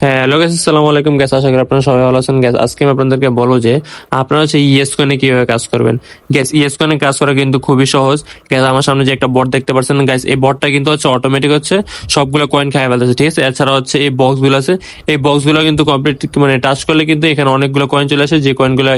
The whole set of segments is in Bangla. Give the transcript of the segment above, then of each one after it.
হ্যাঁ, হ্যালো গাইস, আসসালামু আলাইকুম গাইস। আশা করি আপনারা সবাই ভালো আছেন গাইস। আজকে আমি আপনাদেরকে বলবো যে আপনারা হচ্ছে ইএস কয়েনে কিভাবে কাজ করবেন। গাইস, ইএস কয়েনে কাজ করা কিন্তু খুবই সহজ। গাইস, আমার সামনে যে একটা বট দেখতে পাচ্ছেন গাইস, এই বটটা কিন্তু হচ্ছে অটোমেটিক হচ্ছে সবগুলো কয়েন খাই ফেলতেছে, ঠিক আছে। এছাড়া হচ্ছে এই বক্সগুলো আছে, এই বক্সগুলো কিন্তু কমপ্লিট মানে টাচ করলে কিন্তু এখানে অনেকগুলো কয়েন চলে আসে, যে কয়েনগুলো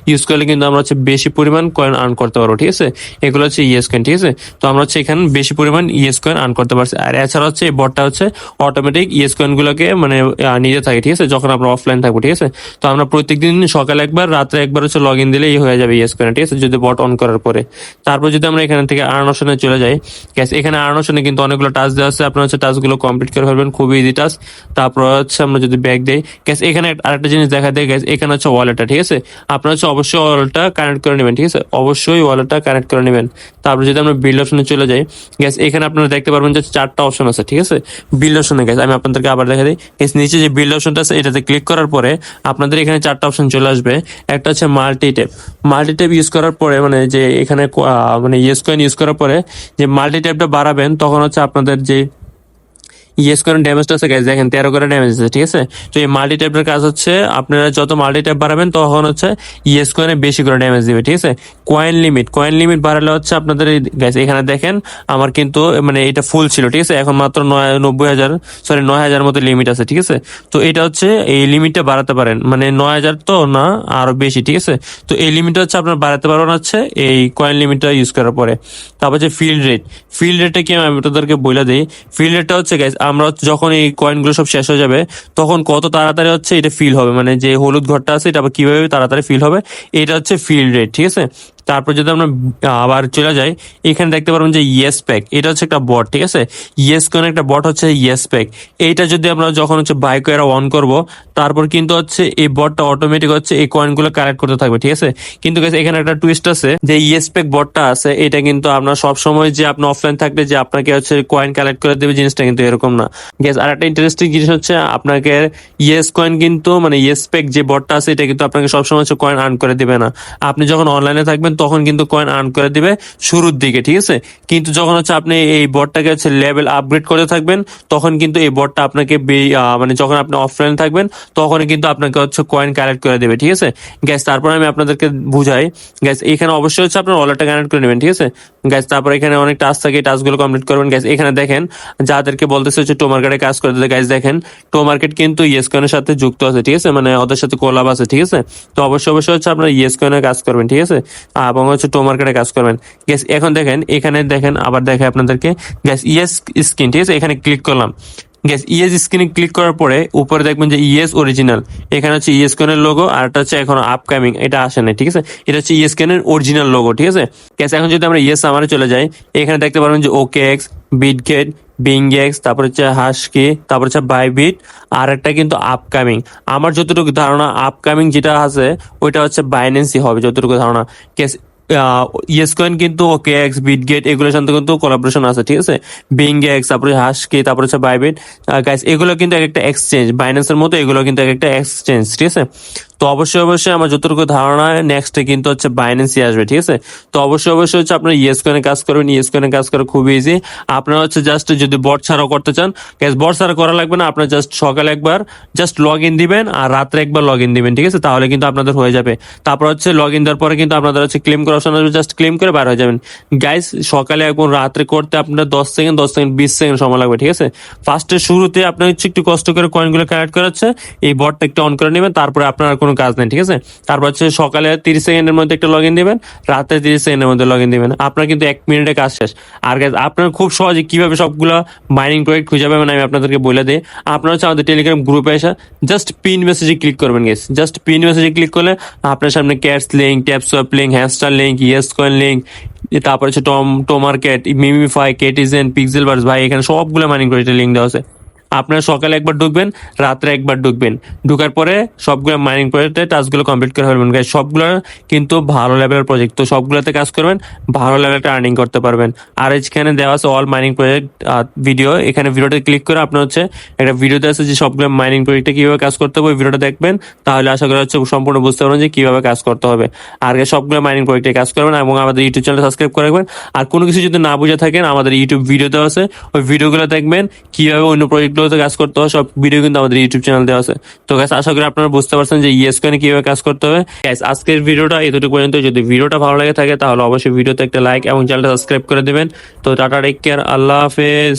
ইউজ করলে কিন্তু আমরা হচ্ছে বেশি পরিমাণ কয়েন আর্ন করতে পারবো, ঠিক আছে। এগুলো হচ্ছে ইএস কয়েন, ঠিক আছে। তো আমরা হচ্ছে এখানে বেশি পরিমাণ ইএস কয়েন আর্ন করতে পারছি। আর এছাড়া হচ্ছে এই বটটা হচ্ছে অটোমেটিক ইএস কয়েন গুলোকে মানে নিজে থাকে, ঠিক আছে, যখন আমরা অফলাইন থাকবো, ঠিক আছে। তো আমরা প্রত্যেকদিন সকালে একবার রাত্রে একবার হচ্ছে লগ ইন দিলেই হয়ে যাবে ইএস কয়েন, ঠিক আছে, যদি বট অন করার পরে। তারপর যদি আমরা এখান থেকে আর্ন অপশনে চলে যাই, গ্যাস এখানে আর্ন অপশনে কিন্তু অনেকগুলো টাস্ক দেওয়া আছে, আপনার হচ্ছে টাস্কগুলো কমপ্লিট করে ফেলবেন, খুবই ইজি টাস্ক। তারপর হচ্ছে আমরা যদি ব্যাক দেই, গ্যাস এখানে আরেকটা জিনিস দেখা দেয়, গ্যাস এখানে হচ্ছে ওয়ালেটটা, ঠিক আছে। আপনার হচ্ছে অবশ্যই ওয়ালেটটা কানেক্ট করে নেবেন, ঠিক আছে, অবশ্যই ওয়ালেটটা কানেক্ট করে নেবেন। তারপর যদি আমরা বিল্ড অপশনে চলে যাই, গ্যাস এখানে আপনারা দেখতে পারবেন যে 4টা অপশন আছে, ঠিক আছে। বিল্ড অপশনে গ্যাস আমি আপনাদেরকে আবার দেখা দিই, গ্যাস নিচে যে বিল্ড অপশনটা আছে এটাতে ক্লিক করার পরে আপনাদের এখানে 4টা অপশন চলে আসবে। একটা হচ্ছে multi tap. Multi tap use করার পরে মানে যে এখানে মানে ইয়েস কয়েন ইউজ করার পরে যে মাল্টি ট্যাপটা বাড়াবেন, তখন হচ্ছে আপনাদের যে ইয়েস করেন ড্যামেজটা আছে গাইজ, দেখেন 13 করে ড্যামেজ আছে, ঠিক আছে। তো এই মাল্টি ট্যাপের কাজ হচ্ছে আপনারা যত মাল্টি ট্যাপ বাড়াবেন তখন হচ্ছে ইয়েস কয়েনে বেশি করে ড্যামেজ দিবে, ঠিক আছে। কয়েন লিমিট বাড়ালে হচ্ছে আপনাদের গাইজ এখানে দেখেন আমার কিন্তু মানে এটা ফুল ছিল, ঠিক আছে, এখন মাত্র 90,000 সরি 9,000 মতো লিমিট আছে, ঠিক আছে। তো এটা হচ্ছে এই লিমিটটা বাড়াতে পারেন, মানে 9,000 তো না, আরো বেশি, ঠিক আছে। তো এই লিমিটটা হচ্ছে আপনার বাড়াতে পারবেন হচ্ছে এই কয়েন লিমিটটা ইউজ করার পরে। তারপর যে ফিল্ড রেটটা কি আমি আপনাদেরকে বলে দিই। ফিল্ড রেটটা হচ্ছে গাইজ আমরা যখন এই কয়েনগুলো সব শেষ হয়ে যাবে তখন কত তাড়াতাড়ি হচ্ছে এটা ফিল হবে, মানে যে হলুদ ঘরটা আছে এটা আবার কিভাবে তাড়াতাড়ি ফিল হবে, এটা হচ্ছে ফিল্ড রেট, ঠিক আছে। তারপর যদি আমরা আবার চলে যাই, এখানে দেখতে পারবেন যে ইয়েস প্যাক, এটা হচ্ছে একটা বট, ঠিক আছে। ইয়েস কোন একটা বট হচ্ছে ইয়েস প্যাক। এইটা যদি আমরা যখন হচ্ছে বাই কয়েন অন করব, তারপর কিন্তু হচ্ছে এই বটটা অটোমেটিক হচ্ছে এই কয়েনগুলো কালেক্ট করতে থাকবে, ঠিক আছে। কিন্তু guys, এখানে একটা টুইস্ট আছে, যে ইয়েস প্যাক বটটা আছে এটা কিন্তু আপনার সব সময় যে আপনি অফলাইন থাকলে যে আপনাকে হচ্ছে কয়েন কালেক্ট করে দেবে, জিনিসটা কিন্তু এরকম না। গ্যাস আর একটা ইন্টারেস্টিং জিনিস হচ্ছে আপনাকে ইয়েস কয়েন কিন্তু মানে ইয়েস প্যাক যে বটটা আছে এটা কিন্তু আপনাকে সবসময় হচ্ছে কয়েন আর্ন করে দিবে না। আপনি যখন অনলাইনে থাকবেন তখন কিন্তু কয়েন আর্ন করে দিবে শুরুর দিকে, ঠিক আছে। কিন্তু যখন হচ্ছে আপনি এই বটটাকে হচ্ছে লেভেল আপগ্রেড করতে থাকবেন, তখন কিন্তু এই বটটা আপনাকে মানে যখন আপনি অফলাইনে থাকবেন তখন কিন্তু আপনাকে হচ্ছে কয়েন কালেক্ট করে দেবে, ঠিক আছে। গ্যাস তারপর আমি আপনাদেরকে বুঝাই, গ্যাস এখানে অবশ্যই হচ্ছে আপনার ওয়ালেটটা কানেক্ট করে নেবেন, ঠিক আছে। গ্যাস তারপর এখানে অনেক টাস্ক থাকে, টাস্কগুলো কমপ্লিট করবেন। গ্যাস এখানে দেখেন যাদেরকে বলতেছে হচ্ছে টো মার্কেটে কাজ করতে, গ্যাস দেখেন টো মার্কেট কিন্তু ইয়েস কয়েনের সাথে যুক্ত আছে, ঠিক আছে, মানে ওদের সাথে কোলাব আছে, ঠিক আছে। তো অবশ্যই হচ্ছে আপনার ইয়েস কয়েনে কাজ করবেন, ঠিক আছে, এবং হচ্ছে টো মার্কেটে কাজ করবেন। গ্যাস এখন দেখেন এখানে দেখেন আবার দেখে আপনাদেরকে, গ্যাস ইয়েস স্ক্রিন, ঠিক আছে, এখানে ক্লিক করলাম। গ্যাস ইএস স্ক্রিনে ক্লিক করার পরে উপরে দেখবেন যে ইএস অরিজিনাল, এখানে হচ্ছে ইএস কয়েনের লোগো, আর এটা হচ্ছে এখন আপকামিং, এটা আসে না, ঠিক আছে। এটা হচ্ছে ইএস কয়েনের অরিজিনাল লোগো, ঠিক আছে। গ্যাস এখন যদি আমরা ইএস আমারে চলে যাই, এখানে দেখতে পারবেন যে ওকে এক্স, বিটগেট, বিংএক্স, তারপর হচ্ছে হাসকি, তারপর হচ্ছে বাইবিট, আর একটা কিন্তু আপকামিং। আমার যতটুকু ধারণা আপকামিং যেটা আছে ওইটা হচ্ছে বাইন্যান্সই হবে যতটুকু ধারণা। গ্যাস ইয়েস কয়েন কিন্তু ওকে এক্স, বিটগেট এগুলোর সাথে কিন্তু কোলাবোরেশন আছে, ঠিক আছে। বিং এক্স, তারপরে হাসকি, তারপরে হচ্ছে বাইবিট, গাইস এগুলো কিন্তু এক একটা এক্সচেঞ্জ, বাইন্যান্সের মতো এগুলো কিন্তু এক একটা এক্সচেঞ্জ, ঠিক আছে। তো অবশ্যই আমার যতটুকু ধারণা নেক্সটে কিন্তু হচ্ছে বাইন্যান্সই আসবে, ঠিক আছে। তো অবশ্যই হচ্ছে আপনার ইয়েস কয়েনে কাজ করবেন, ইয়েস কয়েনে কাজ করা খুব ইজি। আপনারা হচ্ছে জাস্ট যদি বট ছাড়াও করতে চান, গ্যাস বট ছাড়া করা লাগবে না, আপনার জাস্ট সকালে একবার জাস্ট লগ ইন দিবেন আর রাত্রে একবার লগ ইন দিবেন, ঠিক আছে, তাহলে কিন্তু আপনাদের হয়ে যাবে। তারপর হচ্ছে লগ ইন দেওয়ার পরে কিন্তু আপনাদের হচ্ছে ক্লেম করার অপশন আসবে, জাস্ট ক্লেম করে বার হয়ে যাবেন। গাইস সকালে এবং রাত্রে করতে আপনার 10 সেকেন্ড 20 সেকেন্ড সময় লাগবে, ঠিক আছে। ফার্স্টে শুরুতে আপনার হচ্ছে একটু কষ্ট করে কয়েনগুলো কালেক্ট করাচ্ছে, এই বটটা একটু অন করে নেবেন, তারপরে আপনার আর কোনো কাজ নেই, ঠিক আছে। তারপর হচ্ছে সকালে 30 সেকেন্ডের মধ্যে একটা লগ ইন দিবেন, রাতে 30 সেকেন্ডের মধ্যে লগ ইন দিবেন, আপনার কিন্তু 1 মিনিটে কাজ শেষ। আর গাইস আপনার খুব সহজে কিভাবে সবগুলো মাইনিং প্রজেক্ট খুঁজে পাবেন আমি আপনাদেরকে বলে দিই। আপনারা হচ্ছে আমাদের টেলিগ্রাম গ্রুপে এসে জাস্ট পিন মেসেজে ক্লিক করবেন, গেস জাস্ট পিন মেসেজে ক্লিক করলে আপনার সামনে Cats link, TapSwap link, Hamster link, Yescoin link, তারপর হচ্ছে Tomarket, MemeFi, Catizen, Pixel Wars, ভাই এখানে সবগুলো মাইনিং প্রজেক্টের লিঙ্ক দেওয়া আছে। আপনারা সকালে একবার ঢুকবেন, রাত্রে একবার ঢুকবেন, ঢুকার পরে সবগুলো মাইনিং প্রজেক্টের টাস্কগুলো কমপ্লিট করে ফেলবেন। গাইস সবগুলো কিন্তু ভালো লেভেলের প্রজেক্ট, তো সবগুলোতে কাজ করবেন, ভালো লেভেলটা আর্নিং করতে পারবেন। আর এখানে দেওয়া আছে অল মাইনিং প্রজেক্ট ভিডিও, এখানে ভিডিওতে ক্লিক করে আপনার হচ্ছে একটা ভিডিওতে আছে যে সবগুলো মাইনিং প্রজেক্টে কিভাবে কাজ করতে হবে, ওই ভিডিওটা দেখবেন, তাহলে আশা করা হচ্ছে সম্পূর্ণ বুঝতে পারবেন যে কিভাবে কাজ করতে হবে। আর সবগুলো মাইনিং প্রজেক্টে কাজ করবেন এবং আমাদের ইউটিউব চ্যানেল সাবস্ক্রাইব করে রাখবেন। আর কোনো কিছু যদি না বুঝে থাকেন আমাদের ইউটিউব ভিডিও দেওয়া আছে, ওই ভিডিওগুলো দেখবেন কিভাবে অন্য প্রজেক্ট প্রজেক্টগুলোতে কাজ করতে হয় সব ভিডিও কিন্তু আমাদের ইউটিউব চ্যানেল দেওয়া আছে। তো গাইস আশা করি আপনারা বুঝতে পারছেন যে ইএস কয়েনে কিভাবে কাজ করতে হবে। গাইস আজকের ভিডিওটা এতটুকু পর্যন্ত। যদি ভিডিওটা ভালো লাগে থাকে তাহলে অবশ্যই ভিডিওতে একটা লাইক এবং চ্যানেলটা সাবস্ক্রাইব করে দিবেন। তো টাটা, টেক কেয়ার, আল্লাহ হাফেজ।